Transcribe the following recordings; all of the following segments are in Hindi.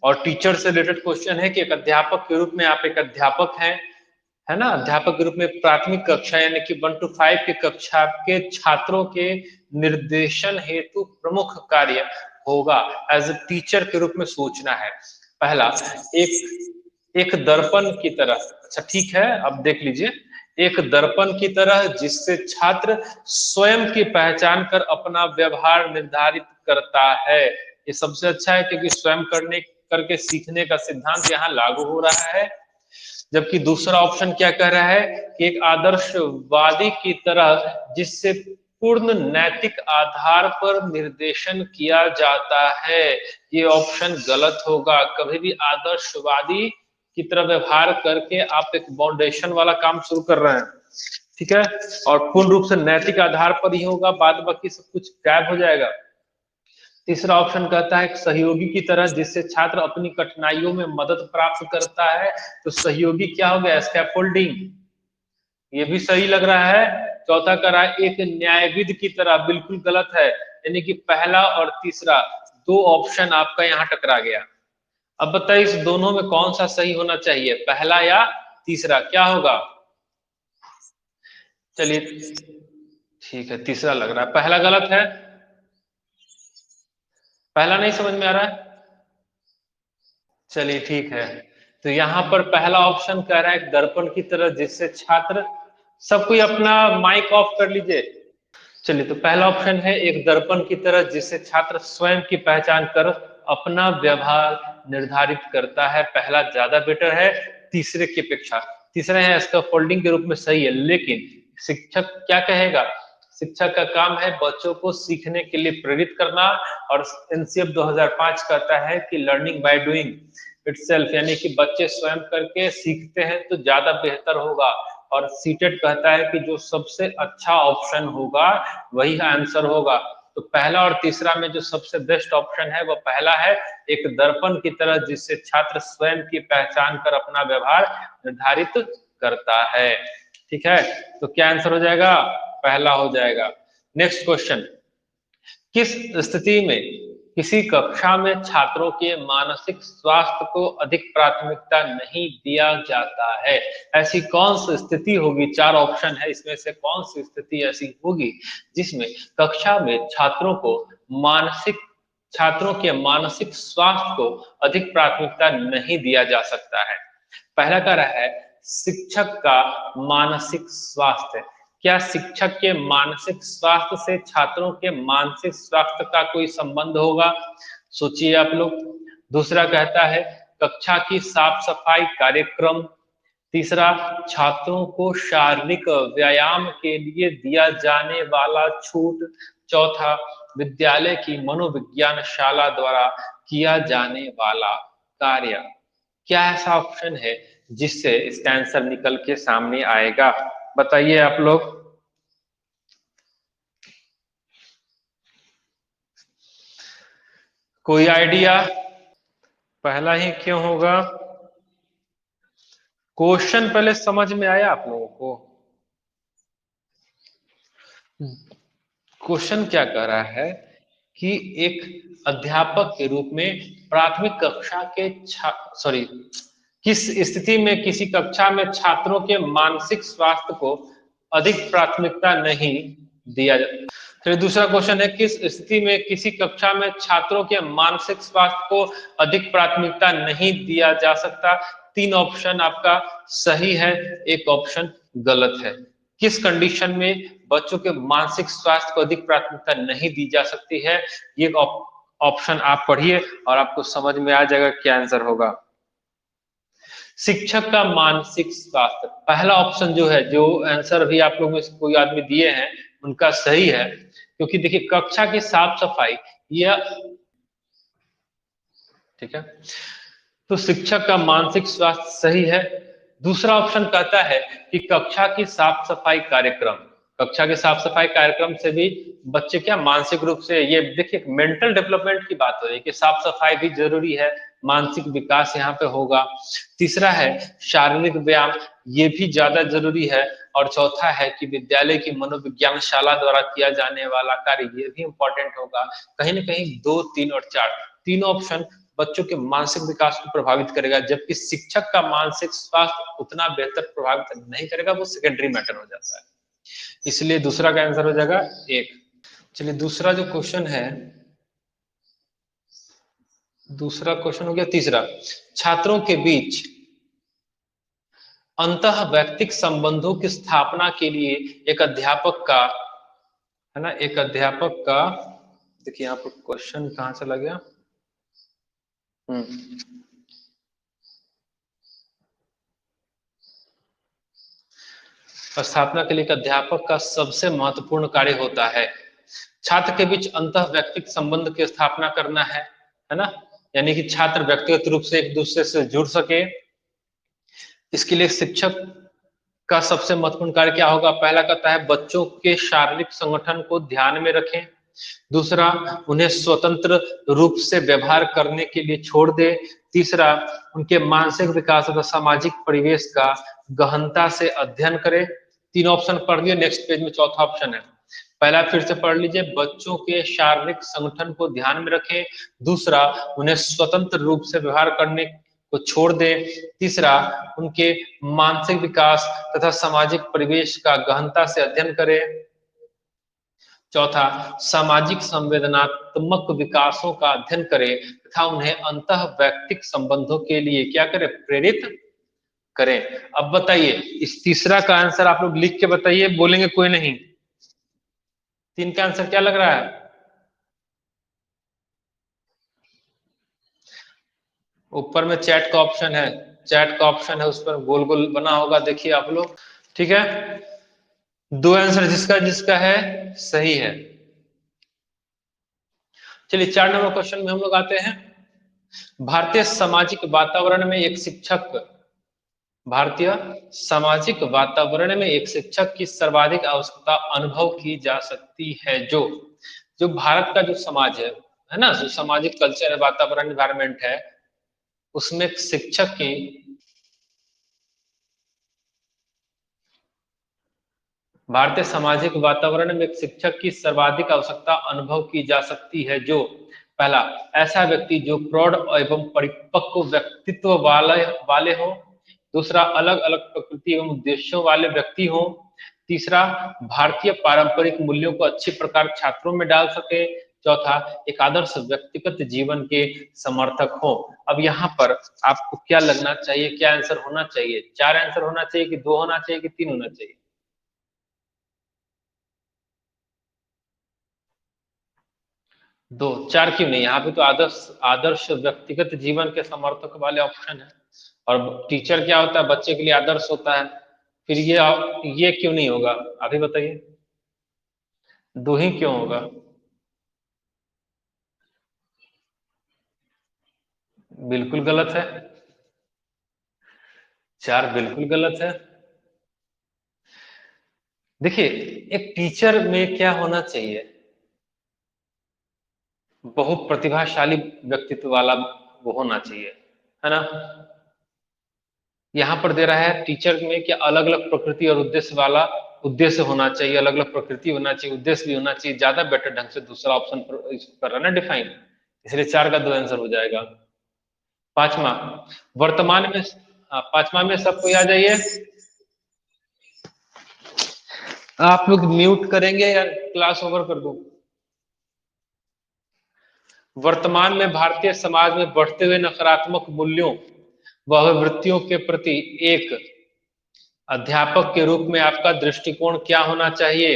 और टीचर से रिलेटेड क्वेश्चन है कि एक अध्यापक के रूप में आप एक अध्यापक हैं, है ना, अध्यापक के रूप में प्राथमिक कक्षा यानी कि 1 to 5 की कक्षा के छात्रों के निर्देशन हेतु प्रमुख कार्य होगा, एज ए टीचर के रूप में सोचना है। पहला, एक एक दर्पण की तरह। अच्छा ठीक है, अब देख लीजिए, एक दर्पण की तरह जिससे छात्र स्वयं की पहचान कर अपना व्यवहार निर्धारित करता है। ये सबसे अच्छा है क्योंकि स्वयं करने करके सीखने का सिद्धांत यहाँ लागू हो रहा है। जबकि दूसरा ऑप्शन क्या कह रहा है कि एक आदर्शवादी की तरह जिससे पूर्ण नैतिक आधार पर निर्देशन किया जाता है। ये ऑप्शन गलत होगा। कभी भी आदर्शवादी की तरह व्यवहार करके आप एक फाउंडेशन वाला काम शुरू कर रहे हैं, ठीक है, और पूर्ण रूप से नैतिक आधार पर ही होगा, बाद बाकी सब कुछ गायब हो जाएगा। तीसरा ऑप्शन कहता है सहयोगी की तरह जिससे छात्र अपनी कठिनाइयों में मदद प्राप्त करता है। तो सहयोगी क्या हो गया, स्कैफोल्डिंग, ये भी सही लग रहा है। चौथा कह रहा है एक न्यायविद की तरह, बिल्कुल गलत है। यानी कि पहला और तीसरा दो ऑप्शन आपका यहाँ टकरा गया। अब बताइए इस दोनों में कौन सा सही होना चाहिए, पहला या तीसरा, क्या होगा? चलिए ठीक है, तीसरा लग रहा है, पहला गलत है। पहला नहीं समझ में आ रहा है? चलिए ठीक है, तो यहाँ पर पहला ऑप्शन कह रहा है दर्पण की तरह जिससे छात्र, सब कोई अपना माइक ऑफ कर लीजिए। चलिए, तो पहला ऑप्शन है एक दर्पण की तरह जिससे छात्र स्वयं की पहचान कर अपना व्यवहार निर्धारित करता है, पहला ज्यादा बेटर है तीसरे की अपेक्षा। तीसरा है इसका फोल्डिंग के रूप में सही है, लेकिन शिक्षक क्या कहेगा? शिक्षक का काम है बच्चों को सीखने के लिए प्रेरित करना, और एनसीएफ 2005 कहता है कि लर्निंग बाय डूइंग इटसेल्फ, यानी कि बच्चे स्वयं करके सीखते हैं तो ज्यादा बेहतर होगा। और सीटेट कहता है कि जो सबसे अच्छा ऑप्शन होगा वही आंसर होगा। तो पहला और तीसरा में जो सबसे बेस्ट ऑप्शन है वो पहला है, एक दर्पण की तरह जिससे छात्र स्वयं की पहचान कर अपना व्यवहार निर्धारित करता है। ठीक है, तो क्या आंसर हो जाएगा? पहला हो जाएगा। नेक्स्ट क्वेश्चन, किस स्थिति में किसी कक्षा में छात्रों के मानसिक स्वास्थ्य को अधिक प्राथमिकता नहीं दिया जाता है? ऐसी कौन सी स्थिति होगी? चार ऑप्शन है, इसमें से कौन सी स्थिति ऐसी होगी जिसमें कक्षा में छात्रों के मानसिक स्वास्थ्य को अधिक प्राथमिकता नहीं दिया जा सकता है? पहला कह रहा है शिक्षक का मानसिक स्वास्थ्य। क्या शिक्षक के मानसिक स्वास्थ्य से छात्रों के मानसिक स्वास्थ्य का कोई संबंध होगा? सोचिए आप लोग। दूसरा कहता है कक्षा की साफ सफाई कार्यक्रम। तीसरा, छात्रों को शारीरिक व्यायाम के लिए दिया जाने वाला छूट। चौथा, विद्यालय की मनोविज्ञान शाला द्वारा किया जाने वाला कार्य। क्या ऐसा ऑप्शन है जिससे इसका आंसर निकल के सामने आएगा? बताइए आप लोग। कोई आइडिया? पहला ही क्यों होगा? क्वेश्चन पहले समझ में आया आप लोगों को? क्वेश्चन क्या कह रहा है कि एक अध्यापक के रूप में प्राथमिक कक्षा के सॉरी, किस स्थिति में किसी कक्षा में छात्रों के मानसिक स्वास्थ्य को अधिक प्राथमिकता नहीं दिया जाता। फिर दूसरा क्वेश्चन है किस स्थिति में किसी कक्षा में छात्रों के मानसिक स्वास्थ्य को अधिक प्राथमिकता नहीं दिया जा सकता? तीन ऑप्शन आपका सही है, एक ऑप्शन गलत है। किस कंडीशन में बच्चों के मानसिक स्वास्थ्य को अधिक प्राथमिकता नहीं दी जा सकती है, ये ऑप्शन आप पढ़िए और आपको समझ में आ जाएगा क्या आंसर होगा। शिक्षक का मानसिक स्वास्थ्य, पहला ऑप्शन जो है, जो आंसर भी आप लोगों में से कोई आदमी दिए हैं उनका सही है, क्योंकि देखिए कक्षा की साफ सफाई यह, ठीक है, तो शिक्षक का मानसिक स्वास्थ्य सही है। दूसरा ऑप्शन कहता है कि कक्षा की साफ सफाई कार्यक्रम, कक्षा के साफ सफाई कार्यक्रम से भी बच्चे क्या मानसिक रूप से, ये देखिए मेंटल डेवलपमेंट की बात हो रही है कि साफ सफाई भी जरूरी है, मानसिक विकास यहाँ पे होगा। तीसरा है शारीरिक व्यायाम, ये भी ज्यादा जरूरी है। और चौथा है कि विद्यालय की मनोविज्ञान शाला द्वारा किया जाने वाला कार्य, ये भी इंपॉर्टेंट होगा। कहीं ना कहीं दो, तीन और चार, तीनों ऑप्शन बच्चों के मानसिक विकास को प्रभावित करेगा, जबकि शिक्षक का मानसिक स्वास्थ्य उतना बेहतर प्रभावित नहीं करेगा, वो सेकेंडरी मैटर हो जाता है। इसलिए दूसरा का आंसर हो जाएगा एक। चलिए दूसरा जो क्वेश्चन है, दूसरा क्वेश्चन हो गया तीसरा, छात्रों के बीच अंतः वैयक्तिक संबंधों की स्थापना के लिए एक अध्यापक का, है ना, एक अध्यापक का, देखिए यहाँ पर क्वेश्चन कहाँ चला गया, स्थापना के लिए एक अध्यापक का सबसे महत्वपूर्ण कार्य होता है छात्र के बीच अंतः वैयक्तिक संबंध की स्थापना करना है ना, यानी कि छात्र व्यक्तिगत रूप से एक दूसरे से जुड़ सके। इसके लिए शिक्षक का सबसे महत्वपूर्ण कार्य क्या होगा? पहला कहता है बच्चों के शारीरिक संगठन को ध्यान में रखें। दूसरा, उन्हें स्वतंत्र रूप से व्यवहार करने के लिए छोड़ दे। तीसरा, उनके मानसिक विकास तथा सामाजिक परिवेश का गहनता से अध्ययन करें। तीन ऑप्शन पढ़ लिए, नेक्स्ट पेज में चौथा ऑप्शन है। पहला फिर से पढ़ लीजिए, बच्चों के शारीरिक संगठन को ध्यान में रखें। दूसरा, उन्हें स्वतंत्र रूप से व्यवहार करने को छोड़ दे। तीसरा, उनके मानसिक विकास तथा सामाजिक परिवेश का गहनता से अध्ययन करें। चौथा, सामाजिक संवेदनात्मक विकासों का अध्ययन करें तथा उन्हें अंतः वैयक्तिक संबंधों के लिए क्या करें? प्रेरित करें। अब बताइए, इस तीसरा का आंसर आप लोग लिख के बताइए, बोलेंगे कोई नहीं। तीन का आंसर क्या लग रहा है? ऊपर में चैट का ऑप्शन है, चैट का ऑप्शन है, उस पर गोल गोल बना होगा, देखिए आप लोग। ठीक है, दो आंसर जिसका जिसका है सही है। चलिए 4 नंबर क्वेश्चन में हम लोग आते हैं। भारतीय सामाजिक वातावरण में एक शिक्षक, भारतीय सामाजिक वातावरण में एक शिक्षक की सर्वाधिक आवश्यकता अनुभव की जा सकती है। जो जो भारत का जो समाज है ना, जो सामाजिक कल्चर है, वातावरण, एनवायरमेंट है, उसमें शिक्षक की, भारतीय सामाजिक वातावरण में एक शिक्षक की सर्वाधिक आवश्यकता अनुभव की जा सकती है। जो पहला, ऐसा व्यक्ति जो प्रौढ़ एवं परिपक्व व्यक्तित्व वाले हो। दूसरा, अलग अलग प्रकृति एवं उद्देश्यों वाले व्यक्ति हो। तीसरा, भारतीय पारंपरिक मूल्यों को अच्छी प्रकार छात्रों में डाल सके। चौथा, एक आदर्श व्यक्तिगत जीवन के समर्थक हो। अब यहाँ पर आपको क्या लगना चाहिए, क्या आंसर होना चाहिए? 4 आंसर होना चाहिए कि 2 होना चाहिए कि 3 होना चाहिए? 2, 4 क्यों नहीं? यहाँ पे तो आदर्श आदर्श व्यक्तिगत जीवन के समर्थक वाले ऑप्शन है, और टीचर क्या होता है? बच्चे के लिए आदर्श होता है। फिर ये क्यों नहीं होगा? अभी बताइए, 2 ही क्यों होगा? बिल्कुल गलत है, 4 बिल्कुल गलत है। देखिए, एक टीचर में क्या होना चाहिए? बहुत प्रतिभाशाली व्यक्तित्व वाला वो होना चाहिए, है ना। यहाँ पर दे रहा है टीचर में क्या अलग अलग प्रकृति और उद्देश्य वाला, उद्देश्य होना चाहिए, अलग अलग प्रकृति होना चाहिए, उद्देश्य भी होना चाहिए, ज्यादा बेटर ढंग से दूसरा ऑप्शन कर रहा है ना डिफाइन, इसलिए 4 का 2 आंसर हो जाएगा। पांचवा, वर्तमान में, हाँ पांचवा में सब कोई आ जाइए। आप लोग म्यूट करेंगे या क्लास ओवर कर दूं? वर्तमान में भारतीय समाज में बढ़ते हुए नकारात्मक मूल्यों व अभिवृत्तियों के प्रति एक अध्यापक के रूप में आपका दृष्टिकोण क्या होना चाहिए?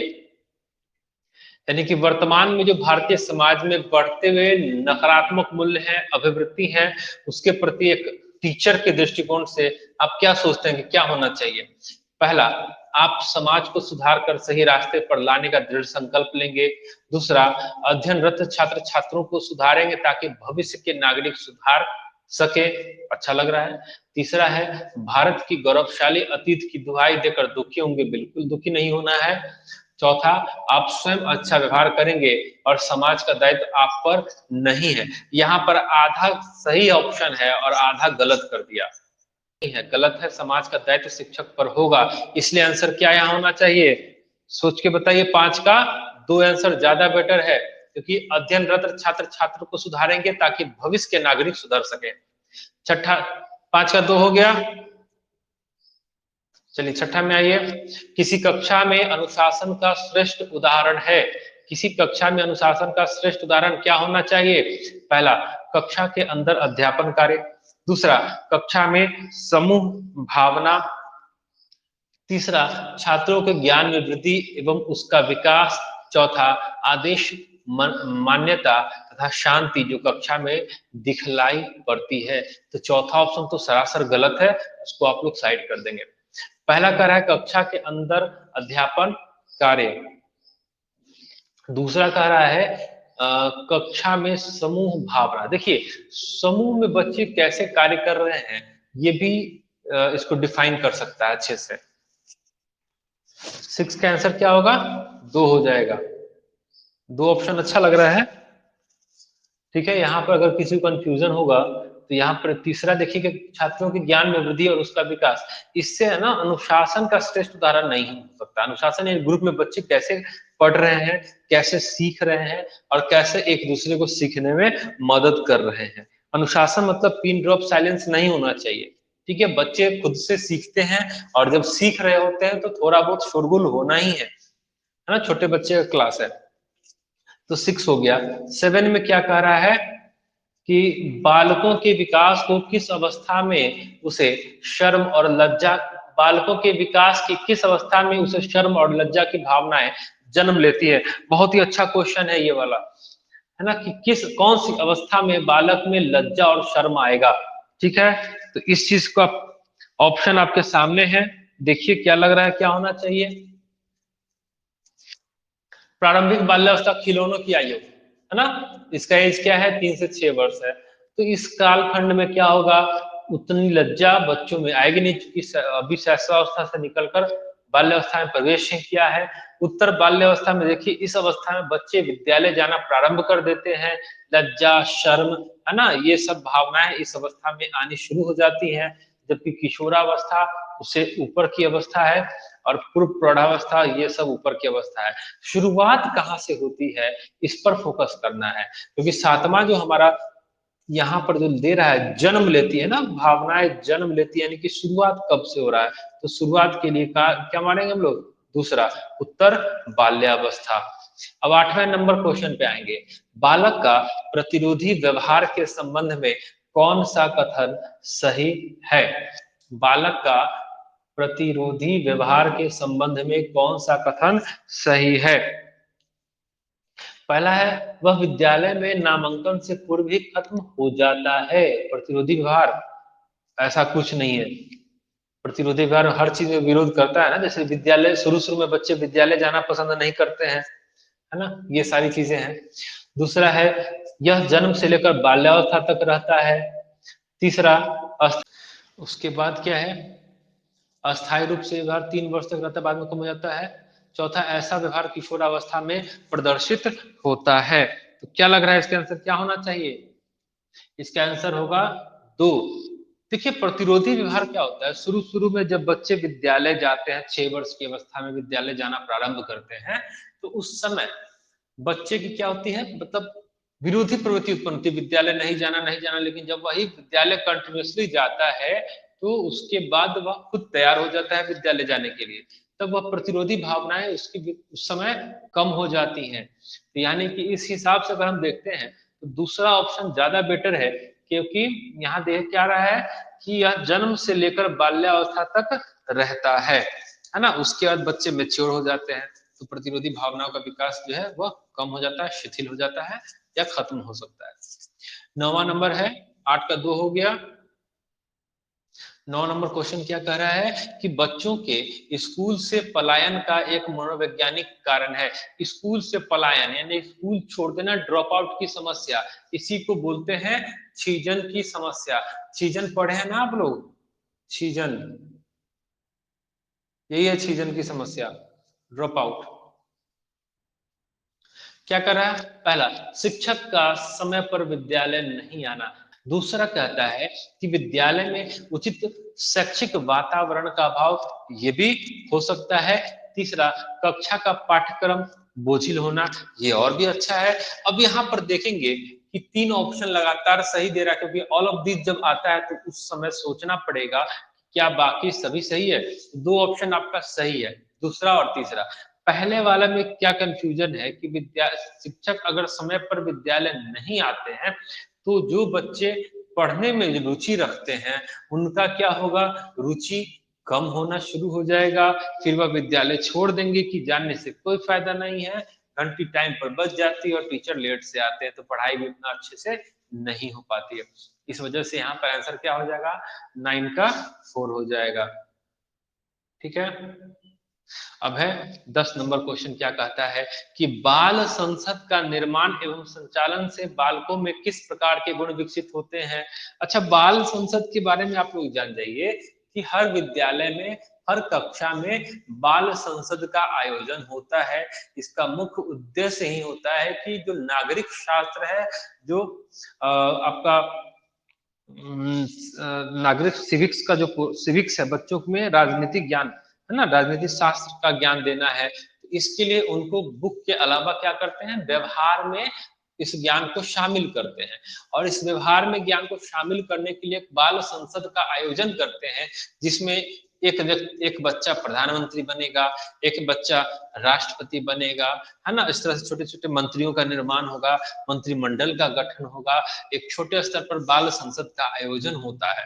यानी कि वर्तमान में जो भारतीय समाज में बढ़ते हुए नकारात्मक मूल्य है, अभिवृत्ति है, उसके प्रति एक टीचर के दृष्टिकोण से आप क्या सोचते हैं कि क्या होना चाहिए? पहला, आप समाज को सुधार कर सही रास्ते पर लाने का दृढ़ संकल्प लेंगे। दूसरा, अध्ययनरत छात्र छात्रों को सुधारेंगे ताकि भविष्य के नागरिक सुधार सके। अच्छा लग रहा है। तीसरा है, भारत की गौरवशाली अतीत की दुहाई देकर दुखी होंगे, बिल्कुल दुखी नहीं होना है। चौथा, आप स्वयं अच्छा व्यवहार करेंगे और समाज का दायित्व आप पर नहीं है। यहाँ पर आधा सही ऑप्शन है और आधा गलत कर दिया है, गलत है, समाज का दायित्व शिक्षक पर होगा, इसलिए आंसर क्या यहाँ होना चाहिए? सोच के बताइए, 5 का 2 आंसर ज्यादा बेटर है। क्योंकि अध्ययनरत छात्र छात्र को सुधारेंगे ताकि भविष्य के नागरिक सुधर सके। छठा, 5 का 2 हो गया। चलिए छठा में आइए। किसी कक्षा में अनुशासन का श्रेष्ठ उदाहरण है। किसी कक्षा में अनुशासन का श्रेष्ठ उदाहरण क्या होना चाहिए? पहला, कक्षा के अंदर अध्यापन कार्य। दूसरा, कक्षा में समूह भावना। तीसरा, छात्रों के ज्ञान में वृद्धि एवं उसका विकास। चौथा, आदेश मान्यता तथा शांति जो कक्षा में दिखलाई पड़ती है। तो चौथा ऑप्शन तो सरासर गलत है, उसको आप लोग साइड कर देंगे। पहला कह रहा है कक्षा के अंदर अध्यापन कार्य। दूसरा कह रहा है कक्षा में समूह भावना। देखिए समूह में बच्चे कैसे कार्य कर रहे हैं ये भी इसको डिफाइन कर सकता है अच्छे से। 6 का आंसर क्या होगा? 2 हो जाएगा। 2 ऑप्शन अच्छा लग रहा है। ठीक है, यहाँ पर अगर किसी को कंफ्यूजन होगा तो यहाँ पर तीसरा देखिए कि छात्रों के ज्ञान में वृद्धि और उसका विकास, इससे है ना अनुशासन का श्रेष्ठ उदाहरण नहीं हो सकता। अनुशासन एक ग्रुप में बच्चे कैसे पढ़ रहे हैं, कैसे सीख रहे हैं और कैसे एक दूसरे को सीखने में मदद कर रहे हैं। अनुशासन मतलब पिन ड्रॉप साइलेंस नहीं होना चाहिए। ठीक है, बच्चे खुद से सीखते हैं और जब सीख रहे होते हैं तो थोड़ा बहुत शोरगुल होना ही है ना, छोटे बच्चे का क्लास है। तो 6 हो गया। 7 में क्या कह रहा है कि बालकों के विकास को किस अवस्था में उसे शर्म और लज्जा, बालकों के विकास की किस अवस्था में उसे शर्म और लज्जा की भावनाएं जन्म लेती है। बहुत ही अच्छा क्वेश्चन है ये वाला, है ना, कि कौन सी अवस्था में बालक में लज्जा और शर्म आएगा। ठीक है, तो इस चीज का ऑप्शन आपके सामने है, देखिए क्या लग रहा है क्या होना चाहिए। प्रारंभिक बाल्यावस्था खिलौनों की आयु, है ना, इसका एज क्या है? 3 से 6 वर्ष है। तो इस कालखंड में क्या होगा? उतनी लज्जा बच्चों में आएगी नहीं, क्योंकि अभी शैशवावस्था से निकलकर बाल्यावस्था में प्रवेश किया है। उत्तर बाल्यावस्था में देखिए इस अवस्था में बच्चे विद्यालय जाना प्रारंभ कर देते हैं। लज्जा, शर्म, है ना, ये सब भावनाएं इस अवस्था में आनी शुरू हो जाती हैं। जबकि किशोरावस्था उससे ऊपर की अवस्था है और पूर्व प्रौढ़ावस्था ये सब ऊपर की अवस्था है। शुरुआत कहाँ से होती है इस पर फोकस करना है, क्योंकि सातवां जो हमारा यहाँ पर जो दे रहा है जन्म लेती है ना, भावनाएं जन्म लेती है, यानी कि शुरुआत कब से हो रहा है। तो शुरुआत के लिए क्या मानेंगे हम लोग? दूसरा, उत्तर बाल्यावस्था। अब 8वें नंबर क्वेश्चन पे आएंगे। बालक का प्रतिरोधी व्यवहार के संबंध में कौन सा कथन सही है? बालक का प्रतिरोधी व्यवहार के संबंध में कौन सा कथन सही है? पहला है वह विद्यालय में नामांकन से पूर्व ही खत्म हो जाता है। प्रतिरोधी व्यवहार ऐसा कुछ नहीं है। प्रतिरोधी व्यवहार हर चीज में विरोध करता है ना, जैसे विद्यालय शुरू शुरू में बच्चे विद्यालय जाना पसंद नहीं करते हैं, है ना, ये सारी चीजें हैं। दूसरा है यह जन्म से लेकर बाल्यावस्था तक रहता है। तीसरा, उसके बाद क्या है? अस्थायी रूप से व्यवहार 3 वर्ष तक रहता है, बाद में कम हो जाता है। चौथा, ऐसा व्यवहार किशोरावस्था में प्रदर्शित होता है। तो क्या लग रहा है इसका आंसर क्या होना चाहिए? इसका आंसर होगा 2। देखिए प्रतिरोधी व्यवहार क्या होता है? शुरू शुरू में जब बच्चे विद्यालय जाते हैं, 6 वर्ष की अवस्था में विद्यालय जाना प्रारंभ करते हैं, तो उस समय बच्चे की क्या होती है, मतलब विरोधी प्रवृत्ति उत्पन्न होती है, विद्यालय नहीं जाना नहीं जाना। लेकिन जब वही विद्यालय कंटिन्यूअसली जाता है तो उसके बाद वह खुद तैयार हो जाता है विद्यालय जाने के लिए, तब वह प्रतिरोधी भावनाएं उसकी उस समय कम हो जाती हैं। तो यानी कि इस हिसाब से अगर हम देखते हैं तो दूसरा ऑप्शन ज्यादा बेटर है, क्योंकि यहाँ देख क्या रहा है कि यह जन्म से लेकर बाल्यावस्था तक रहता है ना, उसके बाद बच्चे मेच्योर हो जाते हैं तो प्रतिरोधी भावनाओं का विकास जो है वह कम हो जाता है, शिथिल हो जाता है या खत्म हो सकता है। 9वां नंबर है, 8 का 2 हो गया। 9 नंबर क्वेश्चन क्या कह रहा है कि बच्चों के स्कूल से पलायन का एक मनोवैज्ञानिक कारण है। स्कूल से पलायन यानी स्कूल छोड़ देना, ड्रॉप आउट की समस्या, इसी को बोलते हैं छीजन की समस्या। छीजन पढ़े हैं ना आप लोग? छीजन, यही है छीजन की समस्या, ड्रॉप आउट। क्या कर रहा है? पहला, शिक्षक का समय पर विद्यालय नहीं आना। दूसरा कहता है कि विद्यालय में उचित शैक्षिक वातावरण का अभाव, ये भी हो सकता है। तीसरा, कक्षा का पाठ्यक्रम बोझिल होना, ये और भी अच्छा है। अब यहाँ पर देखेंगे कि 3 ऑप्शन लगातार सही दे रहा है, क्योंकि ऑल ऑफ दिस जब आता है तो उस समय सोचना पड़ेगा क्या बाकी सभी सही है। 2 ऑप्शन आपका सही है, दूसरा और तीसरा। पहले वाला में क्या कंफ्यूजन है कि शिक्षक अगर समय पर विद्यालय नहीं आते हैं तो जो बच्चे पढ़ने में रुचि रखते हैं उनका क्या होगा, रुचि कम होना शुरू हो जाएगा, फिर वह विद्यालय छोड़ देंगे कि जानने से कोई फायदा नहीं है, घंटी टाइम पर बच जाती है और टीचर लेट से आते हैं तो पढ़ाई भी उतना अच्छे से नहीं हो पाती है। इस वजह से यहाँ पर आंसर क्या हो जाएगा, 9 का 4 हो जाएगा। ठीक है। अब है 10 नंबर क्वेश्चन, क्या कहता है कि बाल संसद का निर्माण एवं संचालन से बालकों में किस प्रकार के गुण विकसित होते हैं। अच्छा, बाल संसद के बारे में आप लोग जान जाइए कि हर विद्यालय में हर कक्षा में बाल संसद का आयोजन होता है। इसका मुख्य उद्देश्य ही होता है कि जो नागरिक शास्त्र है, जो आपका नागरिक सिविक्स का जो सिविक्स है, बच्चों में राजनीतिक ज्ञान है ना, राजनीतिक शास्त्र का ज्ञान देना है, तो इसके लिए उनको बुक के अलावा क्या करते हैं, व्यवहार में इस ज्ञान को शामिल करते हैं। और इस व्यवहार में ज्ञान को शामिल करने के लिए बाल संसद का आयोजन करते हैं, जिसमें एक बच्चा प्रधानमंत्री बनेगा, एक बच्चा राष्ट्रपति बनेगा, है ना। इस तरह से छोटे छोटे मंत्रियों का निर्माण होगा, मंत्रिमंडल का गठन होगा, एक छोटे स्तर पर बाल संसद का आयोजन होता है।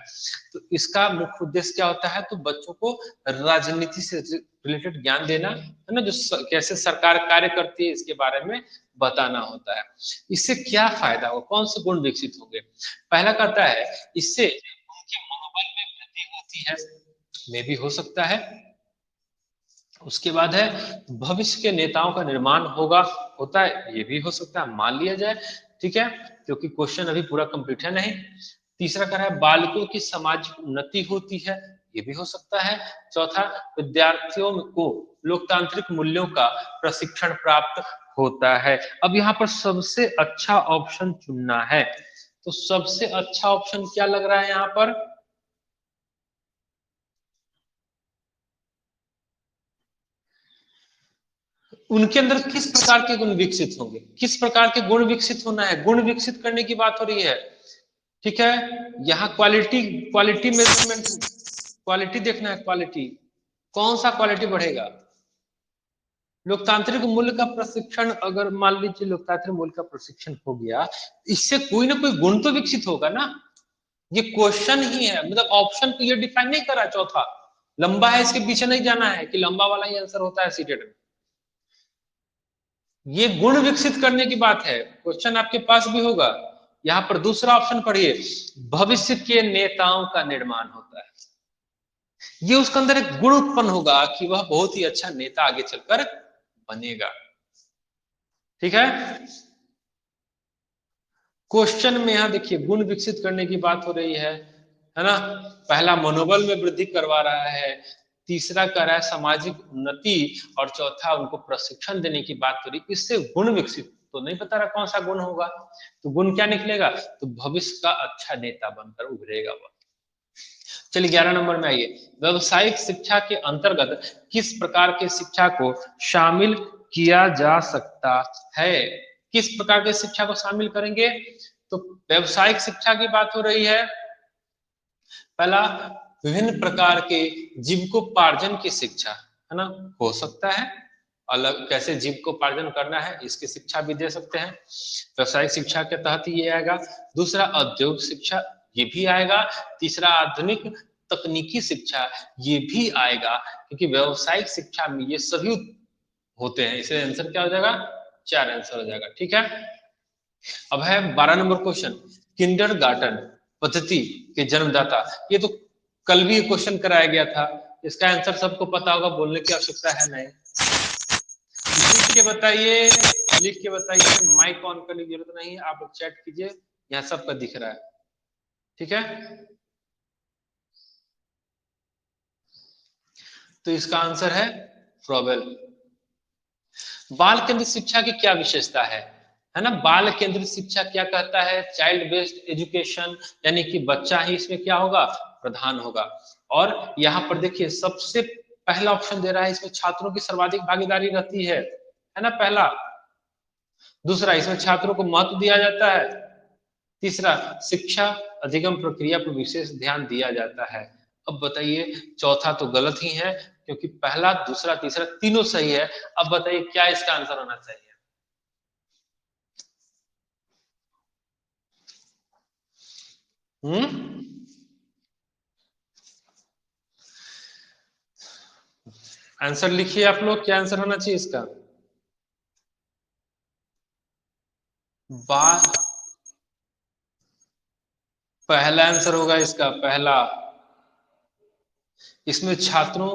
तो इसका मुख्य उद्देश्य क्या होता है, तो बच्चों को राजनीति से रिलेटेड ज्ञान देना, है ना, जो कैसे सरकार कार्य करती है इसके बारे में बताना होता है। इससे क्या फायदा होगा, कौन से गुण विकसित होंगे। पहला कहता है इससे उनके मनोबल में वृद्धि होती है, में भी हो सकता है। उसके बाद है भविष्य के नेताओं का निर्माण होगा, होता है, ये भी हो सकता है, मान लिया जाए। ठीक है, क्योंकि क्वेश्चन अभी पूरा कंप्लीट है नहीं। तीसरा कह रहा है बालकों की सामाजिक उन्नति होती है, ये भी हो सकता है। चौथा, विद्यार्थियों को लोकतांत्रिक मूल्यों का प्रशिक्षण प्राप्त होता है। अब यहाँ पर सबसे अच्छा ऑप्शन चुनना है, तो सबसे अच्छा ऑप्शन क्या लग रहा है यहाँ पर, उनके अंदर किस प्रकार के गुण विकसित होंगे, किस प्रकार के गुण विकसित होना है, गुण विकसित करने की बात हो रही है। ठीक है, यहाँ क्वालिटी क्वालिटी मेजरमेंट, क्वालिटी देखना है, क्वालिटी कौन सा क्वालिटी बढ़ेगा। लोकतांत्रिक मूल्य का प्रशिक्षण, अगर मान लीजिए लोकतांत्रिक मूल्य का प्रशिक्षण हो गया, इससे कोई ना कोई गुण तो विकसित होगा ना। ये क्वेश्चन ही है, मतलब ऑप्शन को ये डिफाइन नहीं करा। चौथा लंबा है, इसके पीछे नहीं जाना है कि लंबा वाला ही आंसर होता है सीटेड में। ये गुण विकसित करने की बात है, क्वेश्चन आपके पास भी होगा। यहां पर दूसरा ऑप्शन पढ़िए, भविष्य के नेताओं का निर्माण होता है। ये उसके अंदर एक गुण उत्पन्न होगा कि वह बहुत ही अच्छा नेता आगे चलकर बनेगा। ठीक है, क्वेश्चन में यहां देखिए गुण विकसित करने की बात हो रही है ना। पहला मनोबल में वृद्धि करवा रहा है, तीसरा कह रहा है सामाजिक उन्नति, और चौथा उनको प्रशिक्षण देने की बात हो रही। इससे गुण विकसित तो नहीं बता रहा कौन सा गुण होगा, तो गुण क्या निकलेगा, तो भविष्य का अच्छा नेता बनकर उभरेगा वह। चलिए 11 नंबर में आइए, व्यवसायिक शिक्षा के अंतर्गत किस प्रकार के शिक्षा को शामिल किया जा सकता है। किस प्रकार के शिक्षा को शामिल करेंगे, तो व्यवसायिक शिक्षा की बात हो रही है। पहला, विभिन्न प्रकार के जीविकोपार्जन की शिक्षा, है ना, हो सकता है। अलग कैसे जीविकोपार्जन करना है इसकी शिक्षा भी दे सकते हैं, व्यवसायिक शिक्षा के तहत ये आएगा। दूसरा, औद्योगिक शिक्षा, ये भी आएगा। तीसरा, आधुनिक तकनीकी शिक्षा, ये भी आएगा, क्योंकि व्यवसायिक शिक्षा में ये सभी होते हैं। इसलिए आंसर क्या हो जाएगा, 4 आंसर हो जाएगा। ठीक है, अब है 12 नंबर क्वेश्चन, किंडरगार्टन पद्धति के जन्मदाता। ये तो कल भी क्वेश्चन कराया गया था, इसका आंसर सबको पता होगा, बोलने की आवश्यकता है नहीं। लिख के बताइए, लिख के बताइए, माइक ऑन करने की जरूरत नहीं है, आप चैट कीजिए, यहाँ सबका दिख रहा है। ठीक है, तो इसका आंसर है फ्रॉबेल। बाल केंद्रित शिक्षा की क्या विशेषता है ना। बाल केंद्रित शिक्षा क्या कहता है, चाइल्ड बेस्ड एजुकेशन, यानी कि बच्चा ही इसमें क्या होगा, प्रधान होगा। और यहाँ पर देखिए सबसे पहला ऑप्शन दे रहा है, इसमें छात्रों की सर्वाधिक भागीदारी रहती है। है ना, पहला। दूसरा, इसमें छात्रों को महत्व दिया जाता है। तीसरा, शिक्षा अधिगम प्रक्रिया पर विशेष ध्यान दिया जाता है। अब बताइए, चौथा तो गलत ही है, क्योंकि पहला, दूसरा, तीसरा तीनों सही है। अब बताइए क्या इसका आंसर होना चाहिए? आंसर लिखिए आप लोग, क्या आंसर होना चाहिए इसका? बा पहला आंसर होगा इसका, पहला। इसमें छात्रों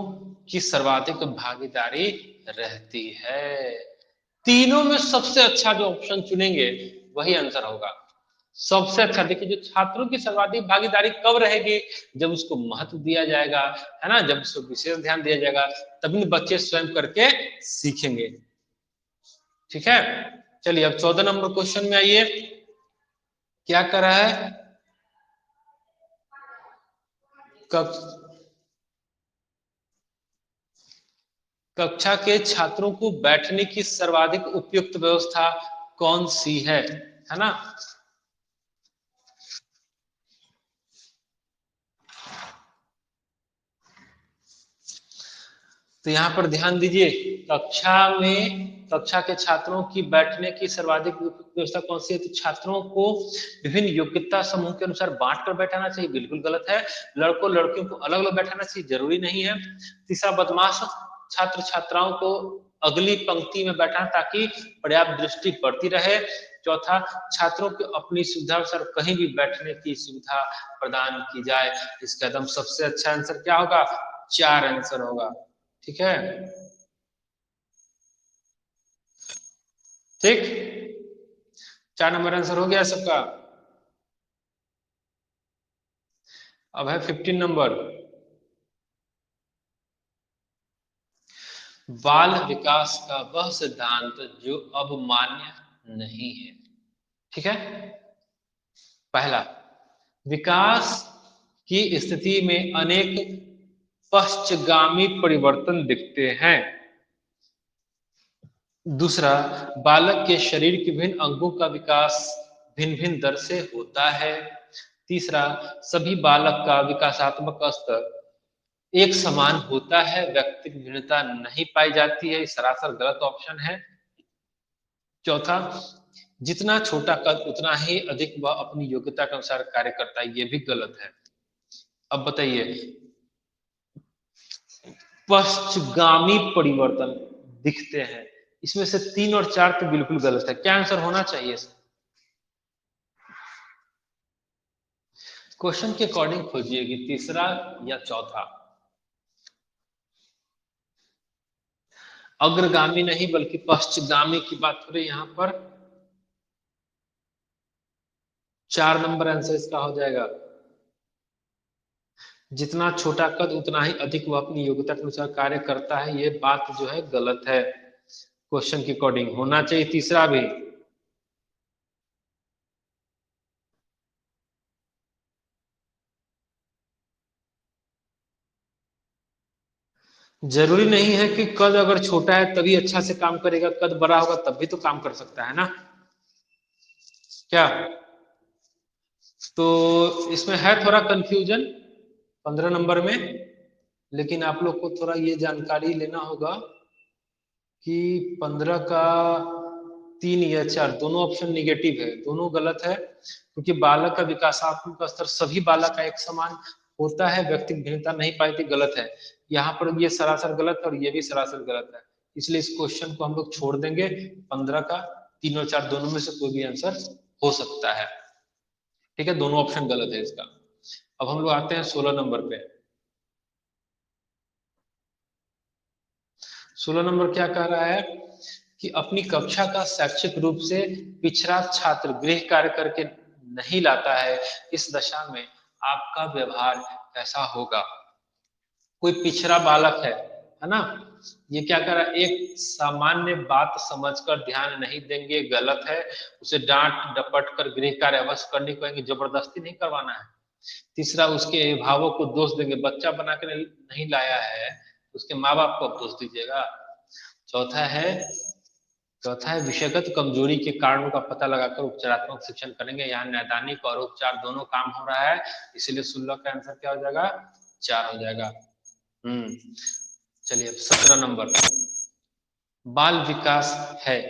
की सर्वाधिक भागीदारी रहती है। तीनों में सबसे अच्छा जो ऑप्शन चुनेंगे वही आंसर होगा। सबसे अच्छा देखिए, जो छात्रों की सर्वाधिक भागीदारी कब रहेगी? जब उसको महत्व दिया जाएगा, है ना, जब उसको विशेष ध्यान दिया जाएगा, तभी बच्चे स्वयं करके सीखेंगे। ठीक है, चलिए अब 14 नंबर क्वेश्चन में आइए। क्या कर रहा है? कक्षा के छात्रों को बैठने की सर्वाधिक उपयुक्त व्यवस्था कौन सी है ना? तो यहां पर ध्यान दीजिए, कक्षा के छात्रों की बैठने की सर्वाधिक व्यवस्था कौन सी है? तो छात्रों को विभिन्न योग्यता समूह के अनुसार बांट कर बैठाना चाहिए, बिल्कुल गलत है। लड़कों लड़कियों को अलग अलग बैठाना चाहिए, जरूरी नहीं है। तीसरा, बदमाश छात्र छात्राओं को अगली पंक्ति में बैठाना ताकि पर्याप्त दृष्टि बढ़ती रहे। चौथा, छात्रों को अपनी सुविधा अनुसार कहीं भी बैठने की सुविधा प्रदान की जाए। इसका एकदम सबसे अच्छा आंसर क्या होगा? 4 आंसर होगा। ठीक है, ठीक, 4 नंबर आंसर हो गया सबका। अब है 15 नंबर। बाल विकास का वह सिद्धांत जो अब मान्य नहीं है। ठीक है, पहला, विकास की स्थिति में अनेक पश्चगामी परिवर्तन दिखते हैं। दूसरा, बालक के शरीर के विभिन्न अंगों का विकास भिन्न भिन्न दर से होता है। तीसरा, सभी बालक का विकासात्मक स्तर एक समान होता है, व्यक्तिगत भिन्नता नहीं पाई जाती है। सरासर गलत ऑप्शन है। चौथा, जितना छोटा कद उतना ही अधिक वह अपनी योग्यता के अनुसार कार्य करता है, ये भी गलत है। अब बताइए, पश्चगामी परिवर्तन दिखते हैं, इसमें से 3 और 4 तो बिल्कुल गलत है। क्या आंसर होना चाहिए? क्वेश्चन के अकॉर्डिंग खोजिएगी, तीसरा या चौथा। अग्रगामी नहीं बल्कि पश्चगामी की बात हो रही है यहां पर। 4 नंबर आंसर इसका हो जाएगा। जितना छोटा कद उतना ही अधिक वह अपनी योग्यता के अनुसार कार्य करता है, ये बात जो है गलत है। क्वेश्चन के अकॉर्डिंग होना चाहिए तीसरा भी। जरूरी नहीं है कि कद अगर छोटा है तभी अच्छा से काम करेगा, कद बड़ा होगा तब भी तो काम कर सकता है ना। क्या? तो इसमें है थोड़ा कंफ्यूजन 15 नंबर में, लेकिन आप लोग को थोड़ा ये जानकारी लेना होगा कि 15 का 3 या 4 दोनों ऑप्शन निगेटिव है, दोनों गलत है। क्योंकि बालक का विकासात्मक स्तर सभी बालक का एक समान होता है, व्यक्तिगत भिन्नता नहीं पाई थी, गलत है। यहाँ पर ये सरासर गलत है और ये भी सरासर गलत है, इसलिए इस क्वेश्चन को हम लोग छोड़ देंगे। 15 का 3 और 4 दोनों में से कोई भी आंसर हो सकता है। ठीक है, दोनों ऑप्शन गलत है इसका। अब हम लोग आते हैं 16 नंबर पे। 16 नंबर क्या कह रहा है कि अपनी कक्षा का शैक्षिक रूप से पिछड़ा छात्र गृह कार्य करके नहीं लाता है, इस दशा में आपका व्यवहार कैसा होगा? कोई पिछड़ा बालक है ना, ये क्या कर रहा है, एक सामान्य बात समझकर ध्यान नहीं देंगे, गलत है। उसे डांट डपट कर गृह कार्य अवश्य करने को कहेंगे, जबरदस्ती नहीं करवाना है। तीसरा, उसके अभिभावक को दोष देंगे, बच्चा बना के नहीं लाया है, उसके माँ बाप को दोष दीजिएगा। चौथा है चौथा है विषयगत कमजोरी के कारणों का पता लगाकर उपचारात्मक शिक्षण करेंगे। यहाँ नैदानिक और उपचार दोनों काम हो रहा है, इसीलिए 16 का आंसर क्या हो जाएगा? 4 हो जाएगा। चलिए 17 नंबर, बाल विकास है।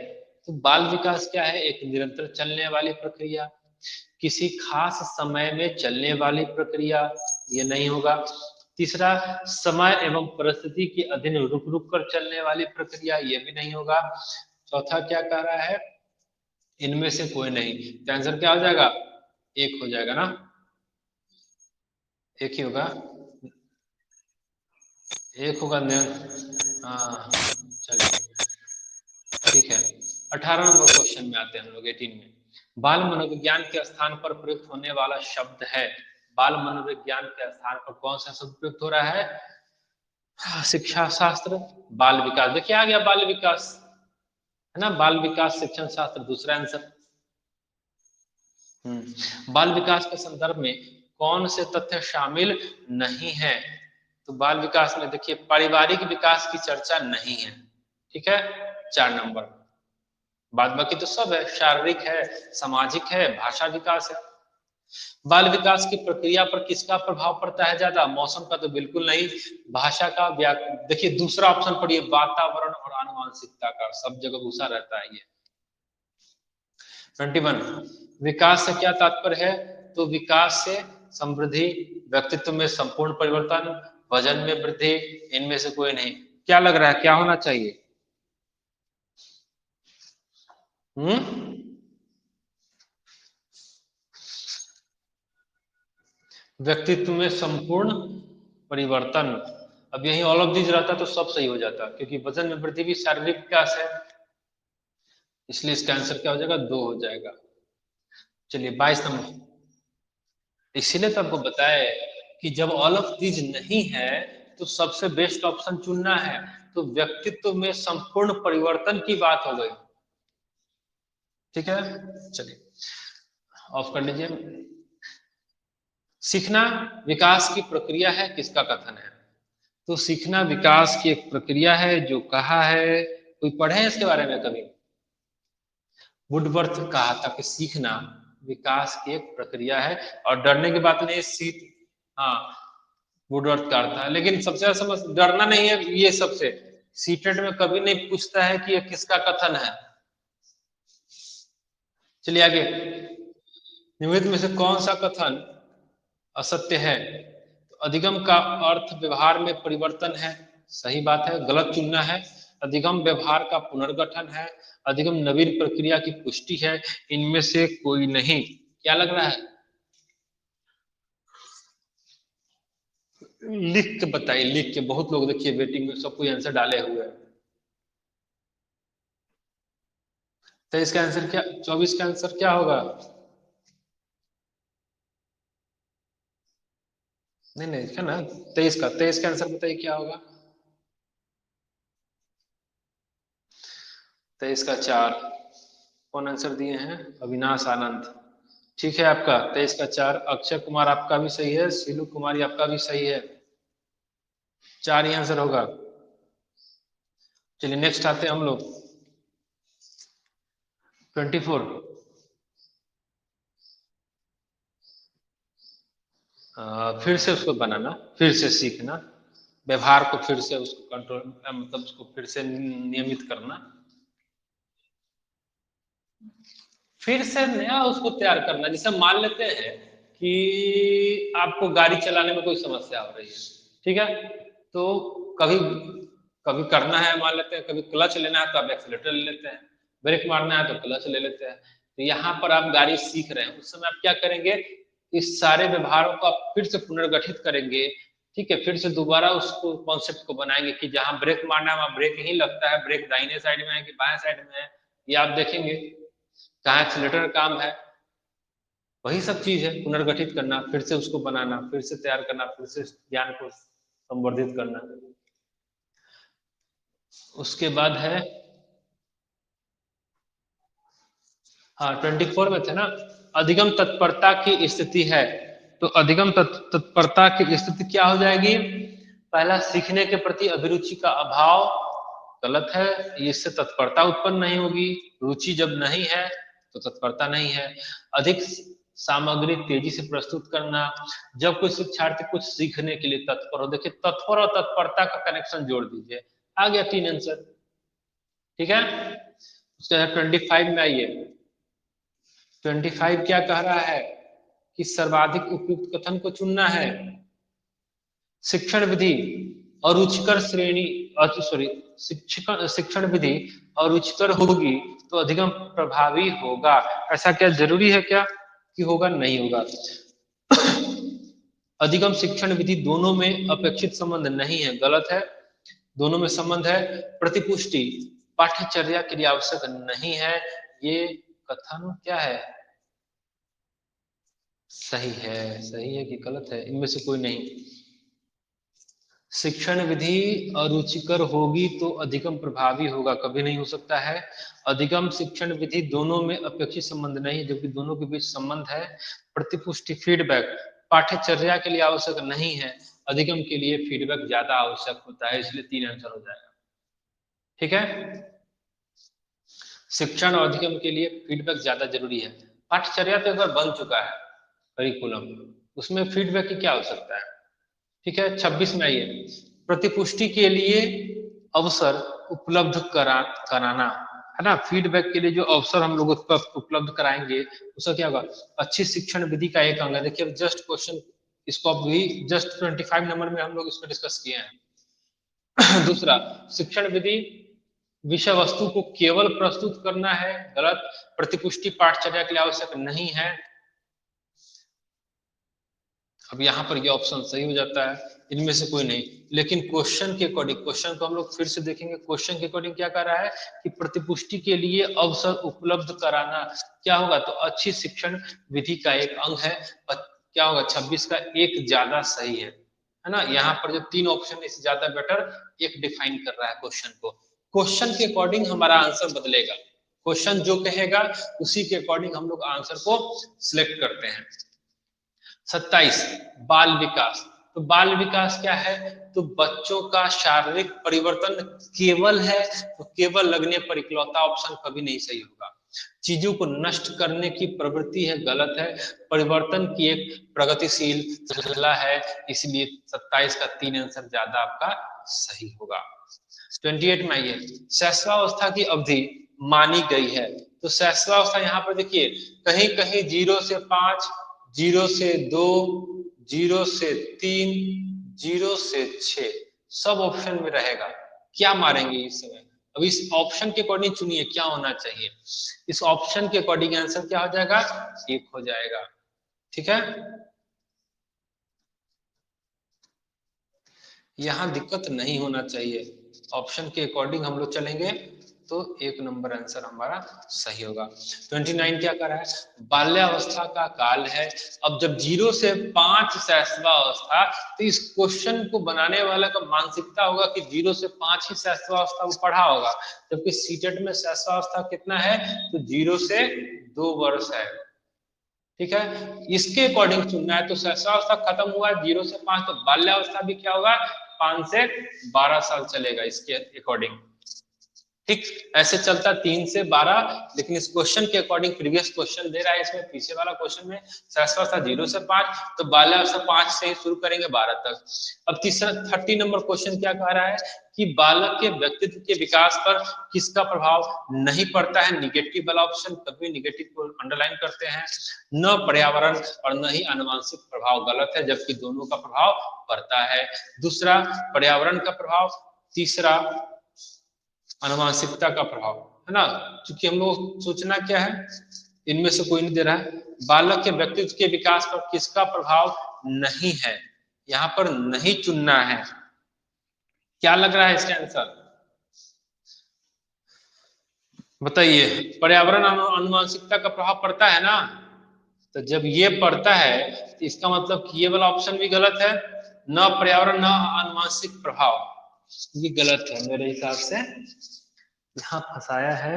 तो बाल विकास क्या है? एक निरंतर चलने वाली प्रक्रिया, किसी खास समय में चलने वाली प्रक्रिया, ये नहीं होगा। तीसरा, समय एवं परिस्थिति के अधीन रुक रुक कर चलने वाली प्रक्रिया, ये भी नहीं होगा। चौथा क्या कह रहा है? इनमें से कोई नहीं। तो आंसर क्या हो जाएगा? एक हो जाएगा ना, एक ही होगा, एक होगा। हाँ चलिए ठीक है। 18 नंबर क्वेश्चन में आते हैं हम लोग 18 में। बाल मनोविज्ञान के स्थान पर प्रयुक्त होने वाला शब्द है। बाल मनोविज्ञान के स्थान पर कौन सा शब्द प्रयुक्त हो रहा है? शिक्षा शास्त्र, बाल विकास। देखिए आ गया बाल विकास, है ना, बाल विकास शिक्षण शास्त्र, दूसरा आंसर। बाल विकास के संदर्भ में कौन से तथ्य शामिल नहीं है? तो बाल विकास में देखिए पारिवारिक विकास की चर्चा नहीं है, ठीक है, 4 नंबर। बाद बाकी तो सब है, शारीरिक है, सामाजिक है, भाषा विकास है। बाल विकास की प्रक्रिया पर किसका प्रभाव पड़ता है ज्यादा? मौसम का तो बिल्कुल नहीं, भाषा का, देखिए दूसरा ऑप्शन पढ़िए, वातावरण और आनुवंशिकता का, सब जगह घुसा रहता है ये। 21, विकास से क्या तात्पर्य है? तो विकास से समृद्धि, व्यक्तित्व में संपूर्ण परिवर्तन, वजन में वृद्धि, इनमें से कोई नहीं। क्या लग रहा है क्या होना चाहिए? व्यक्तित्व में संपूर्ण परिवर्तन। अब यही ऑल ऑफ दीज रहता तो सब सही हो जाता, क्योंकि वजन में वृद्धि भी शारीरिक विकास है, इसलिए इसका आंसर क्या हो जाएगा? 2 हो जाएगा। चलिए 22 नंबर, इसीलिए तो आपको बताए कि जब ऑल ऑफ दीज नहीं है तो सबसे बेस्ट ऑप्शन चुनना है। तो व्यक्तित्व में संपूर्ण परिवर्तन की बात हो गई, ठीक है। चलिए ऑफ कर लीजिए। सीखना विकास की प्रक्रिया है, किसका कथन है? तो सीखना विकास की एक प्रक्रिया है, जो कहा है, कोई पढ़े हैं इसके बारे में कभी? वुडवर्थ कहा था कि सीखना विकास की एक प्रक्रिया है, और डरने की बात नहीं, सीख, हाँ वुडवर्थ का था। लेकिन सबसे ज्यादा समझ डरना नहीं है ये सबसे, सीटेट में कभी नहीं पूछता है कि ये किसका कथन है। चलिए आगे, निम्नलिखित में से कौन सा कथन असत्य है? तो अधिगम का अर्थ व्यवहार में परिवर्तन है, सही बात है, गलत चुनना है। अधिगम व्यवहार का पुनर्गठन है, अधिगम नवीन प्रक्रिया की पुष्टि है, इनमें से कोई नहीं। क्या लग रहा है? लिख के बताइए, लिख के, बहुत लोग देखिए वेटिंग में सब कोई आंसर डाले हुए हैं। 23 का आंसर क्या, 24 का आंसर क्या होगा? नहीं नहीं है ना, 23 का आंसर बताइए क्या होगा? 23 का 4, कौन आंसर दिए हैं? अविनाश आनंद, ठीक है आपका 23 का 4। अक्षय कुमार आपका भी सही है, सीलू कुमारी आपका भी सही है, 4 ही आंसर होगा। चलिए नेक्स्ट आते हैं हम लोग 24। फिर से उसको बनाना, फिर से सीखना, व्यवहार को फिर से उसको कंट्रोल, मतलब उसको फिर से नियमित करना, फिर से नया उसको तैयार करना। जैसे मान लेते हैं कि आपको गाड़ी चलाने में कोई समस्या हो रही है, ठीक है, तो कभी कभी करना है, मान लेते हैं कभी क्लच लेना है तो आप एक्सीलेटर ले लेते हैं, ब्रेक मारना है तो क्लच ले लेते हैं। तो यहाँ पर आप गाड़ी सीख रहे हैं, उस समय आप क्या करेंगे? इस सारे व्यवहारों को आप फिर से पुनर्गठित करेंगे, ठीक है, फिर से दोबारा उसको कॉन्सेप्ट को बनाएंगे कि जहां ब्रेक मारना है वहां ब्रेक ही लगता है, ब्रेक दाहिने साइड में है कि बाएं साइड में है, ये आप देखेंगे, कहाँ एक्सीलेटर काम है। वही सब चीज है, पुनर्गठित करना, फिर से उसको बनाना, फिर से तैयार करना, फिर से ज्ञान को संवर्धित करना। उसके बाद है, हाँ 24 में थे ना, अधिगम तत्परता की स्थिति है। तो अधिगम तत्परता की स्थिति क्या हो जाएगी? पहला, सीखने के प्रति अभिरुचि का अभाव, गलत है, इससे तत्परता उत्पन्न नहीं होगी। रुचि जब नहीं है तो तत्परता नहीं है। अधिक सामग्री तेजी से प्रस्तुत करना, जब कोई शिक्षार्थी कुछ सीखने के लिए तत्पर हो, देखिए तत्पर और तत्परता का कनेक्शन जोड़ दीजिए, आ गया 3 आंसर। ठीक है, उसके बाद 25 में आइए। 25 क्या कह रहा है कि सर्वाधिक उपयुक्त कथन को चुनना है। शिक्षण विधि अरुचिकर श्रेणी, सॉरी, शिक्षण विधि अरुचिकर होगी तो अधिगम प्रभावी होगा। ऐसा क्या जरूरी है क्या कि होगा? नहीं होगा। अधिगम शिक्षण विधि दोनों में अपेक्षित संबंध नहीं है, गलत है। दोनों में संबंध है। प्रतिपुष्टि पाठ्यचर्या के लिए आवश्यक नहीं है, ये कथन क्या है? सही है। सही है कि गलत है? इनमें से कोई नहीं। शिक्षण विधि अरुचिकर होगी तो अधिगम प्रभावी होगा, कभी नहीं हो सकता है। अधिगम शिक्षण विधि दोनों में अपेक्षित संबंध नहीं है, जबकि दोनों के बीच संबंध है। प्रतिपुष्टि फीडबैक पाठ्यचर्या के लिए आवश्यक नहीं है, अधिगम के लिए फीडबैक ज्यादा आवश्यक होता है, इसलिए 3 आंसर हो जाएगा। ठीक है, शिक्षण और अधिगम के लिए फीडबैक ज्यादा जरूरी है। पाठ्यचर्या तो एक बार बन चुका है करिकुलम, उसमें फीडबैक की क्या आवश्यकता है? ठीक है, 26 में आइए। प्रतिपुष्टि के लिए अवसर उपलब्ध कराना, है ना। फीडबैक के लिए जो अवसर हम लोग उपलब्ध कराएंगे उसका क्या होगा? अच्छी शिक्षण विधि का एक अंग है। देखिए जस्ट क्वेश्चन, इसको भी जस्ट 25 नंबर में हम लोग इसको डिस्कस किए हैं। दूसरा, शिक्षण विधि विषय वस्तु को केवल प्रस्तुत करना है, गलत। प्रतिपुष्टि पाठचर्या के लिए आवश्यक नहीं है। अब यहाँ पर ये ऑप्शन सही हो जाता है, इनमें से कोई नहीं। लेकिन क्वेश्चन के अकॉर्डिंग, क्वेश्चन को हम लोग फिर से देखेंगे, क्वेश्चन के अकॉर्डिंग क्या कर रहा है कि प्रतिपुष्टि के लिए अवसर उपलब्ध कराना क्या होगा? तो अच्छी शिक्षण विधि का एक अंग है। क्या होगा? 26 का एक ज्यादा सही है ना। यहाँ पर जो 3 ऑप्शन है इससे ज्यादा बेटर एक डिफाइन कर रहा है क्वेश्चन को। क्वेश्चन के अकॉर्डिंग हमारा आंसर बदलेगा, क्वेश्चन जो कहेगा उसी के अकॉर्डिंग हम लोग आंसर को सिलेक्ट करते हैं। 27, बाल विकास। तो बाल विकास क्या है? तो बच्चों का शारीरिक परिवर्तन केवल है, तो केवल लगने पर इकलौता ऑप्शन कभी नहीं सही होगा। चीजों को नष्ट करने की प्रवृत्ति है, गलत है। परिवर्तन की एक प्रगतिशील चला है, इसलिए 27 का 3 आंसर ज्यादा आपका सही होगा। 28 में आइए। शैशवावस्था की अवधि मानी गई है, तो शैशवावस्था यहाँ पर देखिए कहीं कहीं 0 से 5, 0 से 2, 0 से 3, 0 से 6 सब ऑप्शन में रहेगा। क्या मारेंगे इस समय? अब इस ऑप्शन के अकॉर्डिंग चुनिए क्या होना चाहिए। इस ऑप्शन के अकॉर्डिंग आंसर क्या हो जाएगा? 1 हो जाएगा। ठीक है, यहाँ दिक्कत नहीं होना चाहिए। ऑप्शन के अकॉर्डिंग हम लोग चलेंगे तो 1 नंबर आंसर हमारा सही होगा। 29 क्या कर रहा है? बाल्यावस्था का काल है। अब जब 0 से 5 शैशवावस्था, तो इस क्वेश्चन को बनाने वाला का मानसिकता होगा कि 0 से 5 ही शैशवावस्था को पढ़ा होगा, जबकि सीटेट में शैशवावस्था कितना है? तो 0 से 2 वर्ष है। ठीक है, इसके अकॉर्डिंग चुनना है। तो शैशवावस्था खत्म हुआ 0 से 5, तो बाल्यावस्था भी क्या होगा? 5 से 12 साल चलेगा इसके अकॉर्डिंग। ठीक, ऐसे चलता 3 से 12, लेकिन इस क्वेश्चन के अकॉर्डिंग प्रीवियस क्वेश्चन दे रहा है इसमें, पीछे वाला क्वेश्चन में शैशवावस्था 0 से 5, तो बाल्यावस्था 5 से ही शुरू करेंगे 12 तक। अब तीसरा 30 नंबर क्वेश्चन क्या कह रहा है कि बालक के व्यक्तित्व के विकास पर किसका प्रभाव नहीं पड़ता है? निगेटिव वाला ऑप्शन, कभी निगेटिव को अंडरलाइन करते हैं। न पर्यावरण और न ही आनुवंशिक प्रभाव, गलत है, जबकि दोनों का प्रभाव पड़ता है। दूसरा पर्यावरण का प्रभाव, तीसरा आनुवंशिकता का प्रभाव, है ना। क्योंकि हम लोग सोचना क्या है, इनमें से कोई नहीं दे रहा है। बालक के व्यक्तित्व के विकास पर किसका प्रभाव नहीं है, यहाँ पर नहीं चुनना है। क्या लग रहा है इसका आंसर? बताइए। पर्यावरण आनुवंशिकता का प्रभाव पड़ता है ना, तो जब ये पड़ता है तो इसका मतलब कि ये वाला ऑप्शन भी गलत है। न पर्यावरण न आनुवंशिक प्रभाव, ये गलत है मेरे हिसाब से। यहाँ फंसाया है,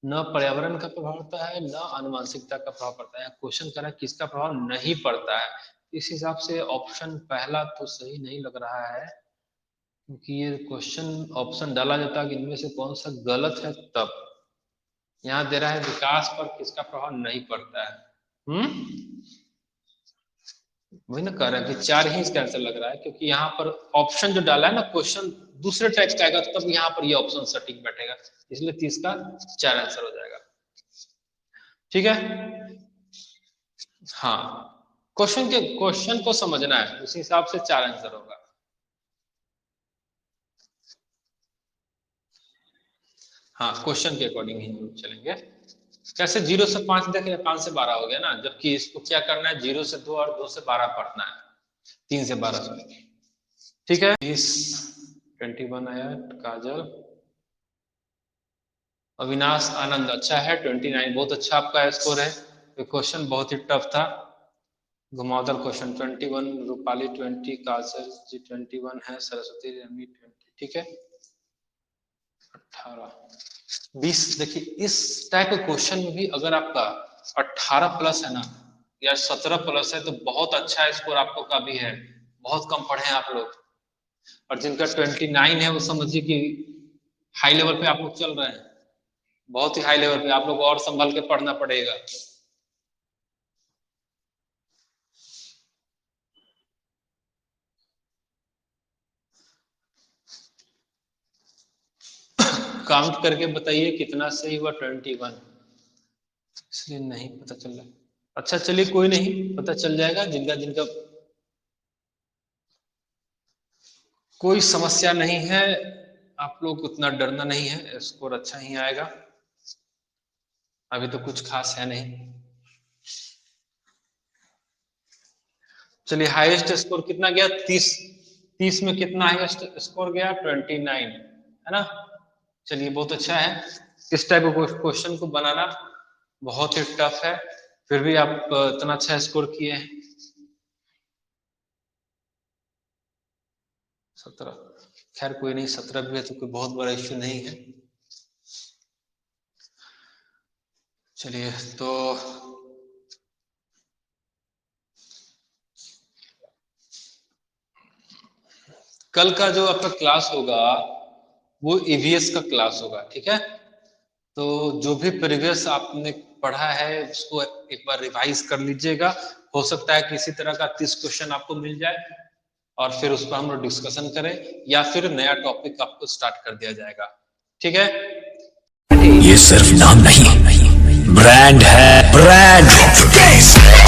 न पर्यावरण का प्रभाव पड़ता है न आनुवंशिकता का प्रभाव पड़ता है। क्वेश्चन कर रहा है किसका प्रभाव नहीं पड़ता है, इस हिसाब से ऑप्शन पहला तो सही नहीं लग रहा है। क्योंकि ये क्वेश्चन ऑप्शन डाला जाता है कि इनमें से कौन सा गलत है, तब यहाँ दे रहा है विकास पर किसका प्रभाव नहीं पड़ता है। वही ना कह रहा है कि 4 ही इसका आंसर लग रहा है, क्योंकि यहाँ पर ऑप्शन जो डाला है ना, क्वेश्चन दूसरे टाइप का आएगा तब यहाँ पर ये ऑप्शन सटीक बैठेगा, इसलिए 30 का 4 आंसर हो जाएगा। ठीक है, हाँ, क्वेश्चन को समझना है, उसी हिसाब से 4 आंसर होगा। हाँ, क्वेश्चन के अकॉर्डिंग ही हम चलेंगे। कैसे 0 से 5 देखे, 5 से 12 हो गया ना, जबकि इसको क्या करना है, 0 से 2 और 2 से 12 पढ़ना है, 3 से 12 से। ठीक है, 21 आया। काजल, अविनाश आनंद अच्छा है, 29 बहुत अच्छा आपका स्कोर है। ये क्वेश्चन बहुत ही टफ था, घुमावदार क्वेश्चन। 21 रूपाली 20, काजल जी 21 है, सरस्वती रमी 20। ठीक है, 18 20। देखिए इस टाइप के क्वेश्चन में भी अगर आपका 18 प्लस है ना, या 17 प्लस है, तो बहुत अच्छा स्कोर आपको का भी है। बहुत कम पढ़े हैं आप लोग, और जिनका 29 है वो समझिए कि हाई लेवल पे आप लोग चल रहे हैं, बहुत ही हाई लेवल पे। आप लोग और संभल के पढ़ना पड़ेगा। काउंट करके बताइए कितना सही हुआ। 21, इसलिए नहीं पता चल रहा। अच्छा चलिए कोई नहीं, पता चल जाएगा। जिनका जिनका कोई समस्या नहीं है, आप लोग उतना डरना नहीं है, स्कोर अच्छा ही आएगा। अभी तो कुछ खास है नहीं। चलिए हाईएस्ट स्कोर कितना गया, 30। 30 में कितना हाईएस्ट स्कोर गया, 29 है ना। चलिए बहुत अच्छा है। इस टाइप के क्वेश्चन को बनाना बहुत ही टफ है, फिर भी आप इतना अच्छा स्कोर किए हैं। 17, खैर कोई नहीं, 17 भी है तो कोई बहुत बड़ा इश्यू नहीं है। चलिए तो कल का जो आपका क्लास होगा वो ईवीएस का क्लास होगा, ठीक है। तो जो भी प्रीवियस आपने पढ़ा है उसको एक बार रिवाइज कर लीजिएगा। हो सकता है कि इसी तरह का 30 क्वेश्चन आपको मिल जाए, और फिर उस पर हम लोग डिस्कशन करें, या फिर नया टॉपिक आपको स्टार्ट कर दिया जाएगा। ठीक है, ये सिर्फ नाम नहीं, ब्रांड है, ब्रांड।